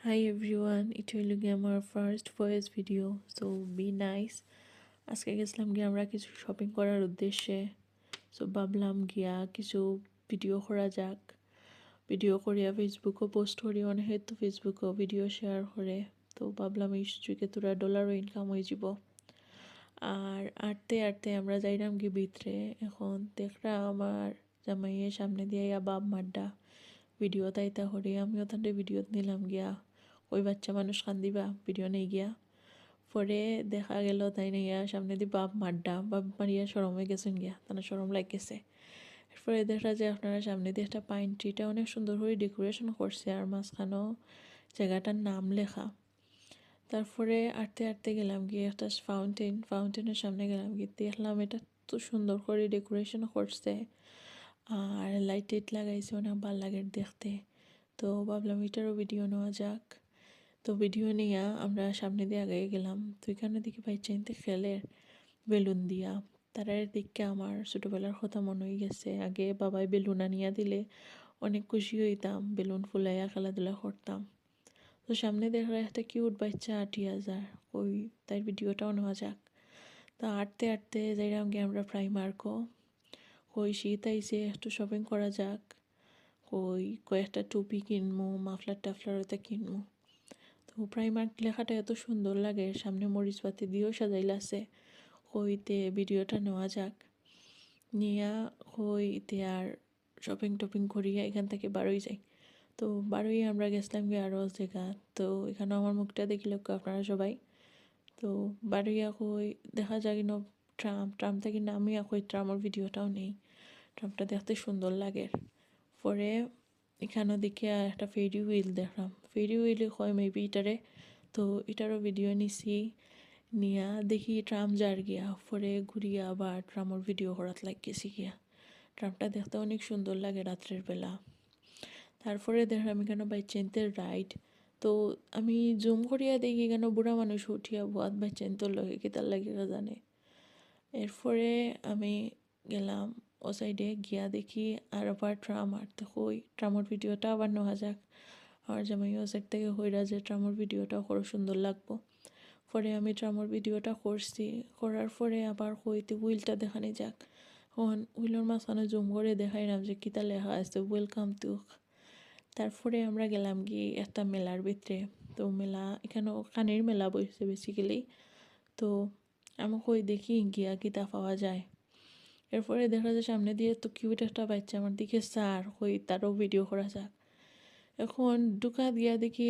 Hi everyone, it will be আমার first voice video, so be nice. আজকে গেছিলাম গিয়ে আমরা কিছু শপিং করার উদ্দেশ্যে। সো ভাবলাম গিয়া কিছু ভিডিও করা যাক। ভিডিও করিয়া ফেসবুকও পোস্ট করি, অনেকে তো ফেসবুকও ভিডিও শেয়ার করে। তো ভাবলাম এই সুযোগে তোরা ডলারও ইনকাম হয়ে যাব। আর আটতে আটতে আমরা যাইলাম গিয়ে ভিতরে। এখন দেখরা আমার জামাইয়ের সামনে দিয়ে বাপ মাড্ডা ভিডিও তাইতা করে, আমিও তাদের ভিডিও নিলাম গিয়া। ওই বাচ্চা মানুষ কান্দিবা ভিডিও নেই গিয়া। পরে দেখা গেল তাই নিয়া সামনে দিয়ে বাপ মাড্ডা বাপ মারিয়া সরম হয়ে গেছেন গিয়া, তারা সরম লাগতেছে। এরপরে দেখা যায় আপনারা সামনে দিয়ে একটা পাইন ট্রিটা অনেক সুন্দর করে ডেকোরেশন করছে, আর মাঝখানেও জায়গাটার নাম লেখা। তারপরে আটতে আটতে গেলাম গিয়ে একটা ফাউন্টেনের সামনে গেলাম গিয়ে, দেখলাম এটা তো সুন্দর করে ডেকোরেশন করছে আর লাইট টাইট লাগাইছে, অনেক ভালো লাগে দেখতে। তো ভাবলাম এটারও ভিডিও নেওয়া যাক। তো ভিডিও নিয়ে আমরা সামনে দিয়ে আগে গেলাম। তো এখানে দেখি চাইতে খেলের বেলুন দিয়া, তারা দিকে আমার ছোটোবেলার কথা মনে হয়ে গেছে। আগে বাবাই বেলুন আনিয়া দিলে অনেক খুশি হইতাম, বেলুন ফুলাইয়া খেলাধুলা করতাম। তো সামনে দেখা একটা কিউট বাচ্চা 80,000, ওই তার ভিডিওটাও নেওয়া যাক। তো আটতে আটতে যাইলাম গিয়ে আমরা প্রাইমার্কও। ওই শীত আইসে একটু শপিং করা যাক। ওই কয়েকটা টুপি কিনবো, মাফলার টাফলার ওটা কিনবো। তো প্রাইমার্ক লেখাটা এত সুন্দর লাগে, সামনে মরিচপাতি দিয়েও সাজাইল আছে। হইতে ভিডিওটা নেওয়া যাক। নিয়া হইতে আর শপিং টপিং করিয়া এখান থেকে বারোই যাই। তো বারোই আমরা গেছিলাম গিয়ে আরও জায়গা। তো এখানে আমার মুখটা দেখিল আপনারা সবাই। তো বারোইয়া কই দেখা যায় কিনা ট্রাম থেকে নামিয়া কই ট্রামের ভিডিওটাও নেই। ট্রামটা দেখতে সুন্দর লাগে। পরে এখানেও দেখি একটা ফেরি হুইল দেখলাম, ফেরি হুইলে হয় মেবি এটারে। তো এটারও ভিডিও নিছি। নিয়া দেখি ট্রাম যার গিয়া, পরে ঘুরিয়া আবার ট্রামের ভিডিও করাত লাগেছি গিয়া। ট্রামটা দেখতে অনেক সুন্দর লাগে রাত্রের বেলা। তারপরে দেখলাম এখানে বাইচেন্তের রাইড। তো আমি জুম করিয়া দেখি কেন বুড়া মানুষ উঠিয়া বুয়াত বাইচেন্তর লগে কেতার লাগে জানে। এরপরে আমি গেলাম ও সাইডে গিয়া দেখি আর আবার ট্রাম, আর তো ওই ট্রামের ভিডিওটা আবার নেওয়া যাক। আমার জামাই ও সাইড থেকে হইরা যে ট্রামের ভিডিওটাও খুব সুন্দর লাগবো। পরে আমি ট্রামের ভিডিওটা করছি, করার পরে আবার হইতে হুইলটা দেখানি যাক। এখন হুইলের মাঝখানে জুম করে দেখাইলাম যে কিতা লেখা আছে, ওয়েলকাম টু। তারপরে আমরা গেলাম গিয়ে একটা মেলার ভিতরে। তো মেলা এখানেও কানের মেলা বসছে বেসিক্যালি। তো আমি কই দেখি গিয়া কিতা পাওয়া যায়। এরপরে দেখা যায় সামনে দিয়ে তো কিউট একটা বাচ্চা আমার দিকে স্যার কই তারও ভিডিও করা যাক। এখন ঢুকা দিয়া দেখি